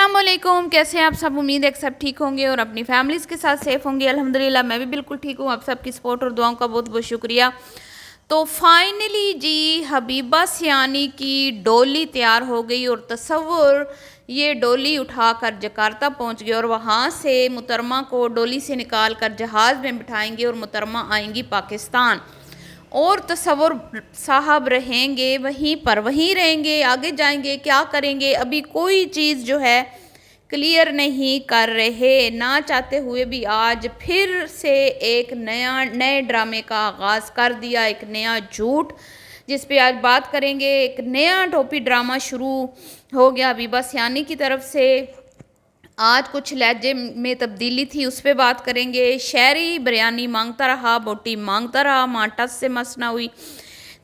السلام علیکم، کیسے ہیں آپ سب؟ امید ہے کہ سب ٹھیک ہوں گے اور اپنی فیملیز کے ساتھ سیف ہوں گے۔ الحمدللہ میں بھی بالکل ٹھیک ہوں۔ آپ سب کی سپورٹ اور دعاؤں کا بہت بہت شکریہ۔ تو فائنلی جی حبیبہ سیانی کی ڈولی تیار ہو گئی اور تصور یہ ڈولی اٹھا کر جکارتہ پہنچ گئی اور وہاں سے محترمہ کو ڈولی سے نکال کر جہاز میں بٹھائیں گے اور محترمہ آئیں گی پاکستان، اور تصور صاحب رہیں گے وہیں پر، وہیں رہیں گے، آگے جائیں گے، کیا کریں گے ابھی کوئی چیز جو ہے کلیئر نہیں کر رہے، نہ چاہتے ہوئے بھی آج پھر سے ایک نئے ڈرامے کا آغاز کر دیا، ایک نیا جھوٹ جس پہ آج بات کریں گے۔ ایک نیا ٹوپی ڈرامہ شروع ہو گیا حبیبہ سیانی کی طرف سے۔ آج کچھ لہجے میں تبدیلی تھی، اس پہ بات کریں گے۔ شہری بریانی مانگتا رہا، بوٹی مانگتا رہا، ماں ٹس سے مس نہ ہوئی۔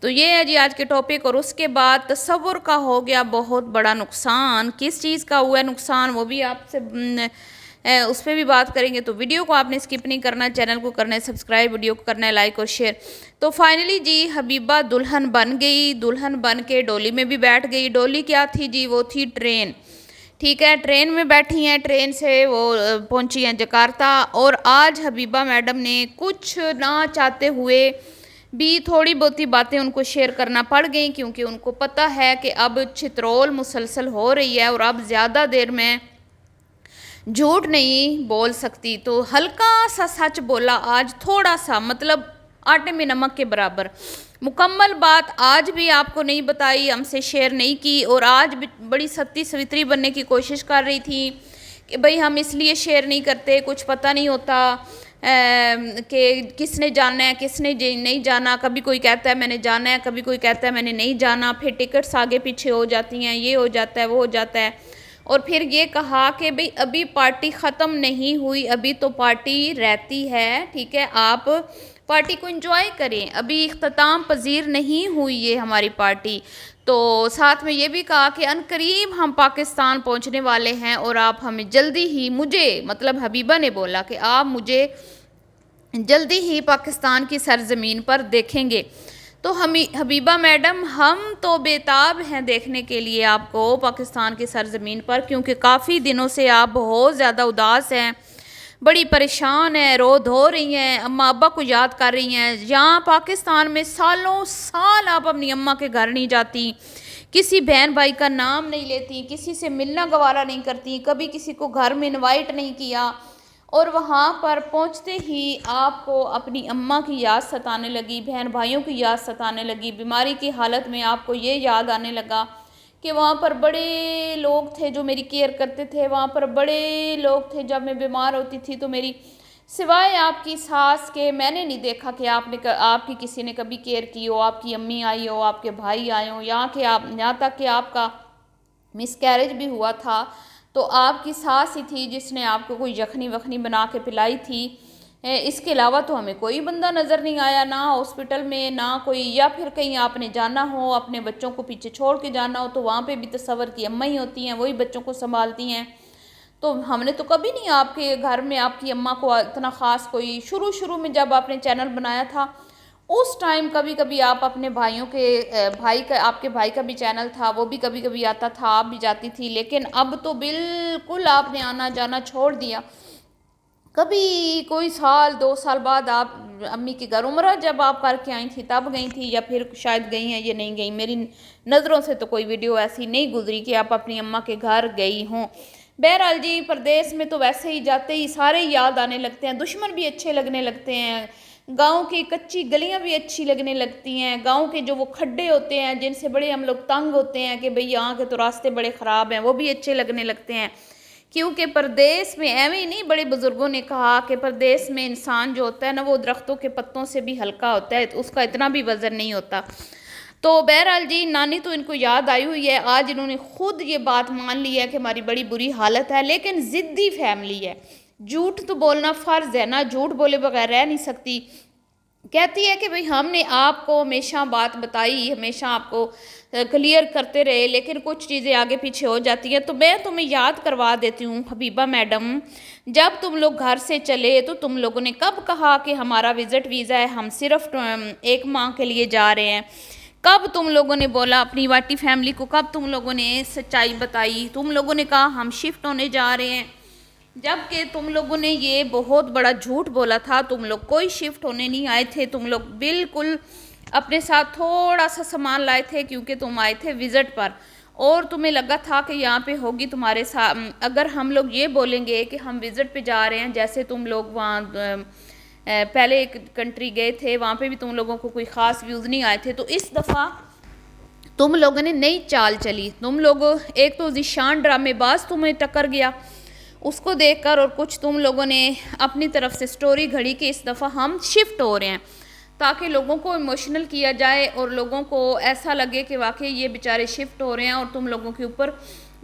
تو یہ ہے جی آج کے ٹاپک۔ اور اس کے بعد تصور کا ہو گیا بہت بڑا نقصان۔ کس چیز کا ہوا ہے نقصان وہ بھی آپ سے اس پہ بھی بات کریں گے۔ تو ویڈیو کو آپ نے سکپ نہیں کرنا، چینل کو کرنا ہے سبسکرائب، ویڈیو کو کرنا ہے لائک اور شیئر۔ تو فائنلی جی حبیبہ دلہن بن گئی، دلہن بن کے ڈولی میں بھی بیٹھ گئی۔ ڈولی کیا تھی جی؟ وہ تھی ٹرین، ٹھیک ہے، ٹرین میں بیٹھی ہیں، ٹرین سے وہ پہنچی ہیں جکارتہ۔ اور آج حبیبہ میڈم نے کچھ نہ چاہتے ہوئے بھی تھوڑی بہتی باتیں ان کو شیئر کرنا پڑ گئیں، کیونکہ ان کو پتہ ہے کہ اب چترول مسلسل ہو رہی ہے اور اب زیادہ دیر میں جھوٹ نہیں بول سکتی۔ تو ہلکا سا سچ بولا آج، تھوڑا سا، مطلب آٹے میں نمک کے برابر۔ مکمل بات آج بھی آپ کو نہیں بتائی، ہم سے شیئر نہیں کی، اور آج بڑی ستی سوتری بننے کی کوشش کر رہی تھی کہ بھئی ہم اس لیے شیئر نہیں کرتے، کچھ پتہ نہیں ہوتا کہ کس نے جانا ہے کس نے نہیں جانا۔ کبھی کوئی کہتا ہے میں نے جانا ہے، کبھی کوئی کہتا ہے میں نے نہیں جانا، پھر ٹکٹس آگے پیچھے ہو جاتی ہیں، یہ ہو جاتا ہے وہ ہو جاتا ہے۔ اور پھر یہ کہا کہ بھئی ابھی پارٹی ختم نہیں ہوئی، ابھی تو پارٹی رہتی ہے، ٹھیک ہے، آپ پارٹی کو انجوائے کریں، ابھی اختتام پذیر نہیں ہوئی یہ ہماری پارٹی۔ تو ساتھ میں یہ بھی کہا کہ عنقریب ہم پاکستان پہنچنے والے ہیں اور آپ ہمیں جلدی ہی، مجھے مطلب حبیبہ نے بولا کہ آپ مجھے جلدی ہی پاکستان کی سرزمین پر دیکھیں گے۔ تو حبیبہ میڈم ہم تو بےتاب ہیں دیکھنے کے لیے آپ کو پاکستان کی سرزمین پر، کیونکہ کافی دنوں سے آپ بہت زیادہ اداس ہیں، بڑی پریشان ہیں، رو دھو رہی ہیں، اماں ابا کو یاد کر رہی ہیں۔ یہاں پاکستان میں سالوں سال آپ اپنی اماں کے گھر نہیں جاتی، کسی بہن بھائی کا نام نہیں لیتی، کسی سے ملنا گوارا نہیں کرتی، کبھی کسی کو گھر میں انوائٹ نہیں کیا، اور وہاں پر پہنچتے ہی آپ کو اپنی اماں کی یاد ستانے لگی، بہن بھائیوں کی یاد ستانے لگی، بیماری کی حالت میں آپ کو یہ یاد آنے لگا کہ وہاں پر بڑے لوگ تھے جو میری کیئر کرتے تھے، وہاں پر بڑے لوگ تھے جب میں بیمار ہوتی تھی تو میری سوائے آپ کی ساس کے میں نے نہیں دیکھا کہ آپ کی کسی نے کبھی کیئر کی ہو، آپ کی امی آئی ہو، آپ کے بھائی آئے ہوں، یہاں تک کہ آپ کا مس کیریج بھی ہوا تھا تو آپ کی ساس ہی تھی جس نے آپ کو کوئی یخنی وخنی بنا کے پلائی تھی۔ اس کے علاوہ تو ہمیں کوئی بندہ نظر نہیں آیا، نہ ہاسپٹل میں، نہ کوئی، یا پھر کہیں آپ نے جانا ہو اپنے بچوں کو پیچھے چھوڑ کے جانا ہو تو وہاں پہ بھی تصور کی اماں ہی ہوتی ہیں، وہی بچوں کو سنبھالتی ہیں۔ تو ہم نے تو کبھی نہیں آپ کے گھر میں آپ کی اماں کو اتنا خاص کوئی، شروع میں جب آپ نے چینل بنایا تھا اس ٹائم کبھی کبھی آپ اپنے بھائیوں کے آپ کے بھائی کا بھی چینل تھا، وہ بھی کبھی کبھی آتا تھا، آپ بھی جاتی تھی، لیکن اب تو بالکل آپ نے آنا جانا چھوڑ دیا۔ کبھی کوئی سال 2 سال بعد آپ امی کے گھر عمرہ جب آپ کر کے آئی تھی تب گئی تھی، یا پھر شاید گئی ہیں یا نہیں گئی، میری نظروں سے تو کوئی ویڈیو ایسی نہیں گزری کہ آپ اپنی اماں کے گھر گئی ہوں۔ بہرحال جی پردیس میں تو ویسے ہی جاتے ہی سارے یاد آنے لگتے ہیں، دشمن بھی اچھے لگنے لگتے ہیں، گاؤں کی کچی گلیاں بھی اچھی لگنے لگتی ہیں، گاؤں کے جو وہ کھڈے ہوتے ہیں جن سے بڑے ہم لوگ تنگ ہوتے ہیں کہ بھئی یہاں کے تو راستے بڑے خراب ہیں، وہ بھی اچھے لگنے لگتے ہیں، کیونکہ پردیس میں ایویں ہی نہیں، بڑے بزرگوں نے کہا کہ پردیس میں انسان جو ہوتا ہے نا وہ درختوں کے پتوں سے بھی ہلکا ہوتا ہے، اس کا اتنا بھی وزن نہیں ہوتا۔ تو بہرحال جی نانی تو ان کو یاد آئی ہوئی ہے، آج انہوں نے خود یہ بات مان لی ہے کہ ہماری بڑی بری حالت ہے، لیکن ضدی فیملی ہے، جھوٹ تو بولنا فرض ہے نا، جھوٹ بولے بغیر رہ نہیں سکتی۔ کہتی ہے کہ بھئی ہم نے آپ کو ہمیشہ بات بتائی، ہمیشہ آپ کو کلیئر کرتے رہے، لیکن کچھ چیزیں آگے پیچھے ہو جاتی ہیں۔ تو میں تمہیں یاد کروا دیتی ہوں حبیبہ میڈم، جب تم لوگ گھر سے چلے تو تم لوگوں نے کب کہا کہ ہمارا وزٹ ویزا ہے، ہم صرف 1 ماہ کے لیے جا رہے ہیں؟ کب تم لوگوں نے بولا اپنی واٹی فیملی کو، کب تم لوگوں نے سچائی بتائی؟ تم لوگوں نے کہا ہم شفٹ ہونے جا رہے ہیں، جب کہ تم لوگوں نے یہ بہت بڑا جھوٹ بولا تھا. تم لوگ کوئی شفٹ ہونے نہیں آئے تھے، تم لوگ بالکل اپنے ساتھ تھوڑا سا سامان لائے تھے کیونکہ تم آئے تھے وزٹ پر، اور تمہیں لگا تھا کہ یہاں پہ ہوگی تمہارے ساتھ. اگر ہم لوگ یہ بولیں گے کہ ہم وزٹ پہ جا رہے ہیں، جیسے تم لوگ وہاں پہلے ایک کنٹری گئے تھے، وہاں پہ بھی تم لوگوں کو کوئی خاص ویوز نہیں آئے تھے، تو اس دفعہ تم لوگوں نے نئی چال چلی. تم لوگ ایک تو ذیشان ڈرامے باز تمہیں ٹکر گیا، اس کو دیکھ کر، اور کچھ تم لوگوں نے اپنی طرف سے سٹوری گھڑی کہ اس دفعہ ہم شفٹ ہو رہے ہیں، تاکہ لوگوں کو ایموشنل کیا جائے اور لوگوں کو ایسا لگے کہ واقعی یہ بیچارے شفٹ ہو رہے ہیں اور تم لوگوں کے اوپر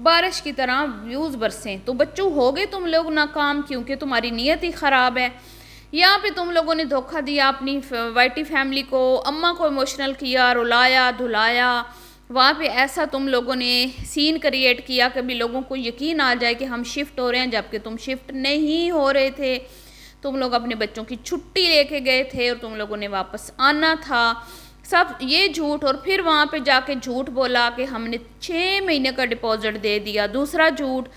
بارش کی طرح ویوز برسیں. تو بچوں ہو گئے تم لوگ ناکام، کیونکہ تمہاری نیت ہی خراب ہے. یہاں پہ تم لوگوں نے دھوکہ دیا اپنی وائٹی فیملی کو، اماں کو ایموشنل کیا، رلایا دھلایا. وہاں پہ ایسا تم لوگوں نے سین کریٹ کیا کہ بھی لوگوں کو یقین آ جائے کہ ہم شفٹ ہو رہے ہیں، جبکہ تم شفٹ نہیں ہو رہے تھے. تم لوگ اپنے بچوں کی چھٹی لے کے گئے تھے اور تم لوگوں نے واپس آنا تھا. سب یہ جھوٹ، اور پھر وہاں پہ جا کے جھوٹ بولا کہ ہم نے 6 مہینے کا ڈپازٹ دے دیا. دوسرا جھوٹ،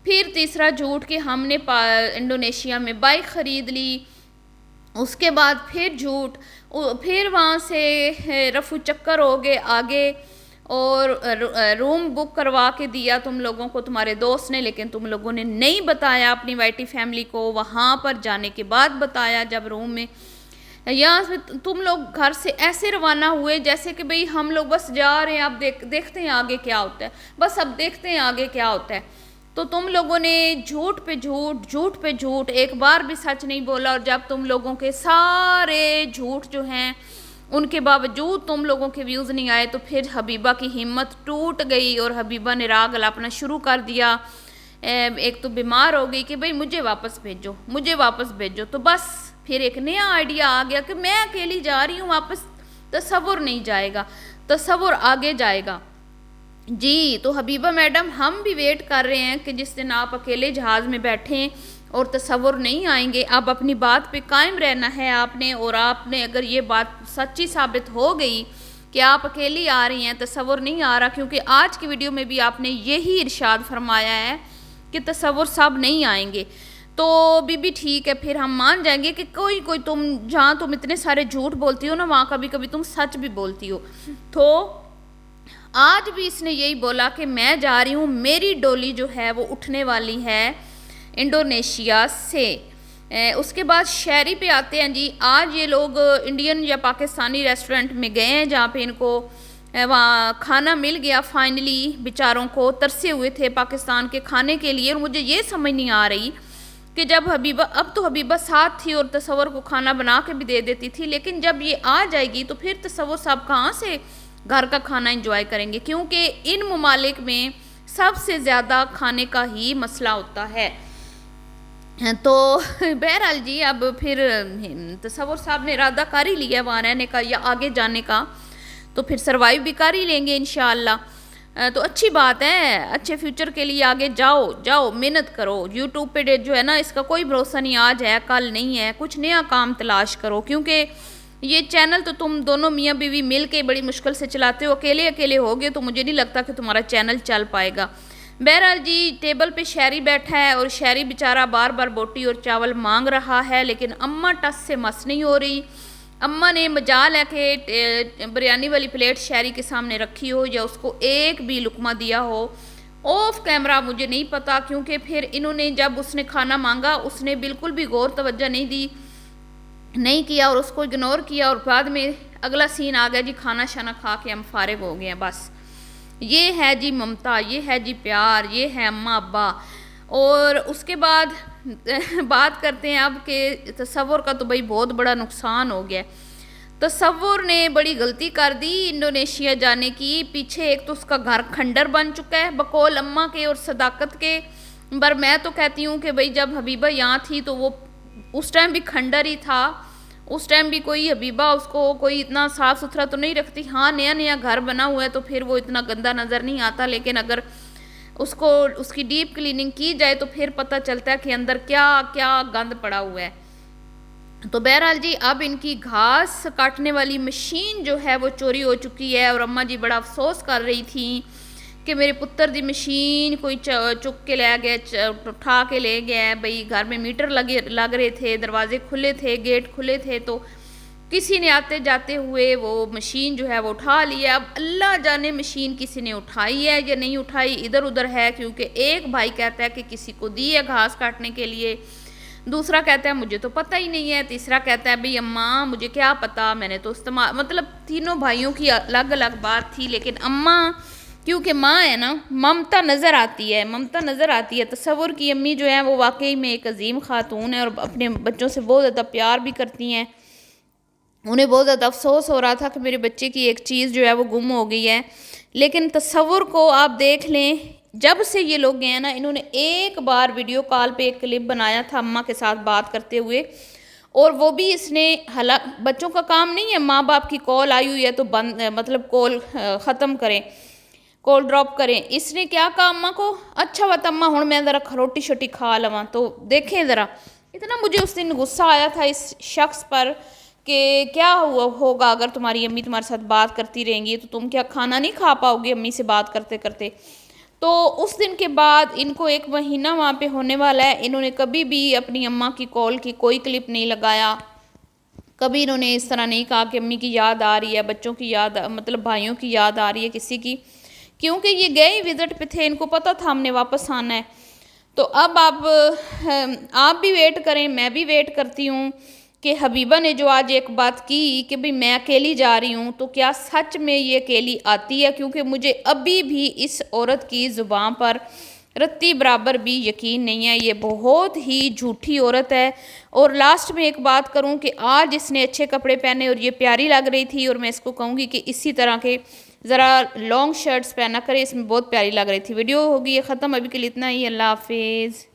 پھر تیسرا جھوٹ کہ ہم نے انڈونیشیا میں بائک خرید لی. اس کے بعد پھر جھوٹ، پھر وہاں سے رفو چکر ہو گئے آگے، اور روم بک کروا کے دیا تم لوگوں کو تمہارے دوست نے، لیکن تم لوگوں نے نہیں بتایا اپنی وائٹی فیملی کو. وہاں پر جانے کے بعد بتایا جب روم میں. یہاں سے تم لوگ گھر سے ایسے روانہ ہوئے جیسے کہ بھئی ہم لوگ بس جا رہے ہیں، اب دیکھتے ہیں آگے کیا ہوتا ہے، بس اب دیکھتے ہیں آگے کیا ہوتا ہے. تو تم لوگوں نے جھوٹ پہ جھوٹ، جھوٹ پہ جھوٹ، ایک بار بھی سچ نہیں بولا. اور جب تم لوگوں کے سارے جھوٹ جو ہیں ان کے باوجود تم لوگوں کے ویوز نہیں آئے، تو پھر حبیبہ کی ہمت ٹوٹ گئی اور حبیبہ نے راگ الاپنا شروع کر دیا. ایک تو بیمار ہو گئی کہ بھئی مجھے واپس بھیجو، مجھے واپس بھیجو. تو بس پھر ایک نیا آئیڈیا آ گیا کہ میں اکیلی جا رہی ہوں واپس، تصور نہیں جائے گا، تصور آگے جائے گا. جی تو حبیبہ میڈم ہم بھی ویٹ کر رہے ہیں کہ جس دن آپ اکیلے جہاز میں بیٹھیں اور تصور نہیں آئیں گے. اب اپنی بات پہ قائم رہنا ہے آپ نے، اور آپ نے اگر یہ بات سچی ثابت ہو گئی کہ آپ اکیلی آ رہی ہیں، تصور نہیں آ رہا، کیونکہ آج کی ویڈیو میں بھی آپ نے یہی ارشاد فرمایا ہے کہ تصور سب نہیں آئیں گے، تو بی ٹھیک ہے، پھر ہم مان جائیں گے کہ کوئی تم جہاں تم اتنے سارے جھوٹ بولتی ہو نا، وہاں کبھی کبھی تم سچ بھی بولتی ہو. تو آج بھی اس نے یہی بولا کہ میں جا رہی ہوں، میری ڈولی جو ہے وہ اٹھنے والی ہے انڈونیشیا سے. اس کے بعد شہری پہ آتے ہیں. جی آج یہ لوگ انڈین یا پاکستانی ریسٹورنٹ میں گئے ہیں جہاں پہ ان کو وہاں کھانا مل گیا. فائنلی بیچاروں کو ترسے ہوئے تھے پاکستان کے کھانے کے لیے، اور مجھے یہ سمجھ نہیں آ رہی کہ جب حبیبہ، اب تو حبیبہ ساتھ تھی اور تصور کو کھانا بنا کے بھی دے دیتی تھی، لیکن جب یہ آ جائے گی تو پھر تصور صاحب کہاں سے گھر کا کھانا انجوائے کریں گے، کیونکہ ان ممالک میں سب سے زیادہ کھانے کا ہی مسئلہ ہوتا ہے. تو بہرحال جی اب پھر تصور صاحب نے ارادہ کر ہی لیا وہاں رہنے کا یا آگے جانے کا، تو پھر سروائیو بھی کر ہی لیں گے انشاءاللہ. تو اچھی بات ہے، اچھے فیوچر کے لیے آگے جاؤ محنت کرو. یوٹیوب پہ جو ہے نا اس کا کوئی بھروسہ نہیں، آج ہے کل نہیں ہے. کچھ نیا کام تلاش کرو، کیونکہ یہ چینل تو تم دونوں میاں بیوی مل کے بڑی مشکل سے چلاتے ہو. اکیلے ہوگے تو مجھے نہیں لگتا کہ تمہارا چینل چل پائے گا. بہرحال جی ٹیبل پہ شہری بیٹھا ہے اور شہری بیچارہ بار بار بوٹی اور چاول مانگ رہا ہے، لیکن اماں ٹس سے مس نہیں ہو رہی. اماں نے مجال ہے کہ بریانی والی پلیٹ شہری کے سامنے رکھی ہو یا اس کو ایک بھی لقمہ دیا ہو. آف کیمرہ مجھے نہیں پتا، کیونکہ پھر انہوں نے جب اس نے کھانا مانگا اس نے بالکل بھی غور توجہ نہیں کیا اور اس کو اگنور کیا، اور بعد میں اگلا سین آ گیا جی کھانا شانا کھا کے ہم فارغ ہو گئے ہیں. بس یہ ہے جی ممتا، یہ ہے جی پیار، یہ ہے اماں ابا. اور اس کے بعد بات کرتے ہیں اب کہ تصور کا تو بھائی بہت بڑا نقصان ہو گیا. تصور نے بڑی غلطی کر دی انڈونیشیا جانے کی. پیچھے ایک تو اس کا گھر کھنڈر بن چکا ہے بقول اماں کے اور صداقت کے، پر میں تو کہتی ہوں کہ بھائی جب حبیبہ یہاں تھی تو وہ اس ٹائم بھی کھنڈر ہی تھا. اس ٹائم بھی کوئی حبیبہ اس کو کوئی اتنا صاف ستھرا تو نہیں رکھتی. ہاں نیا گھر بنا ہوا ہے تو پھر وہ اتنا گندہ نظر نہیں آتا، لیکن اگر اس کی ڈیپ کلیننگ کی جائے تو پھر پتہ چلتا ہے کہ اندر کیا گند پڑا ہوا ہے. تو بہرحال جی اب ان کی گھاس کاٹنے والی مشین جو ہے وہ چوری ہو چکی ہے، اور اماں جی بڑا افسوس کر رہی تھیں کہ میرے پتر دی مشین کوئی چک کے لے گیا، اٹھا کے لے گیا ہے۔ بھئی گھر میں میٹر لگ رہے تھے، دروازے کھلے تھے، گیٹ کھلے تھے، تو کسی نے آتے جاتے ہوئے وہ مشین جو ہے وہ اٹھا لی ہے۔ اب اللہ جانے مشین کسی نے اٹھائی ہے یا نہیں اٹھائی، ادھر ادھر ہے، کیونکہ ایک بھائی کہتا ہے کہ کسی کو دی ہے گھاس کاٹنے کے لیے، دوسرا کہتا ہے مجھے تو پتہ ہی نہیں ہے، تیسرا کہتا ہے بھئی اماں مجھے کیا پتہ، میں نے تو مطلب تینوں بھائیوں کی الگ الگ بات تھی، لیکن اماں کیونکہ ماں ہے نا، ممتا نظر آتی ہے۔ تصور کی امی جو ہے وہ واقعی میں ایک عظیم خاتون ہے، اور اپنے بچوں سے بہت زیادہ پیار بھی کرتی ہیں۔ انہیں بہت زیادہ افسوس ہو رہا تھا کہ میرے بچے کی ایک چیز جو ہے وہ گم ہو گئی ہے، لیکن تصور کو آپ دیکھ لیں، جب سے یہ لوگ گئے ہیں نا، انہوں نے ایک بار ویڈیو کال پہ ایک کلپ بنایا تھا اماں کے ساتھ بات کرتے ہوئے، اور وہ بھی اس نے بچوں کا کام نہیں ہے، ماں باپ کی کال آئی ہوئی ہے تو مطلب کال ختم کریں، کال ڈراپ کریں، اس نے کیا کہا اماں کو، اچھا وقت اماں ہوں میں ذرا روٹی شوٹی کھا لواں۔ تو دیکھیں ذرا اتنا مجھے اس دن غصہ آیا تھا اس شخص پر کہ کیا ہوگا اگر تمہاری امی تمہارے ساتھ بات کرتی رہیں گی تو تم کیا کھانا نہیں کھا پاؤ گے امی سے بات کرتے کرتے۔ تو اس دن کے بعد ان کو 1 مہینہ وہاں پہ ہونے والا ہے، انہوں نے کبھی بھی اپنی اماں کی کال کی کوئی کلپ نہیں لگایا، کبھی انہوں نے اس طرح نہیں کہا کہ امی کی یاد آ رہی ہے، بچوں کی یاد، مطلب بھائیوں کی یاد آ رہی ہے کسی کی، کیونکہ یہ گئے وزٹ پہ تھے، ان کو پتہ تھا ہم نے واپس آنا ہے۔ تو اب آپ بھی ویٹ کریں، میں بھی ویٹ کرتی ہوں کہ حبیبہ نے جو آج ایک بات کی کہ بھئی میں اکیلی جا رہی ہوں، تو کیا سچ میں یہ اکیلی آتی ہے، کیونکہ مجھے ابھی بھی اس عورت کی زبان پر رتی برابر بھی یقین نہیں ہے، یہ بہت ہی جھوٹی عورت ہے۔ اور لاسٹ میں ایک بات کروں کہ آج اس نے اچھے کپڑے پہنے اور یہ پیاری لگ رہی تھی، اور میں اس کو کہوں گی کہ اسی طرح کے ذرا لانگ شرٹس پہنا کرے، اس میں بہت پیاری لگ رہی تھی۔ ویڈیو ہوگی یہ ختم، ابھی کے لیے اتنا ہی، اللہ حافظ۔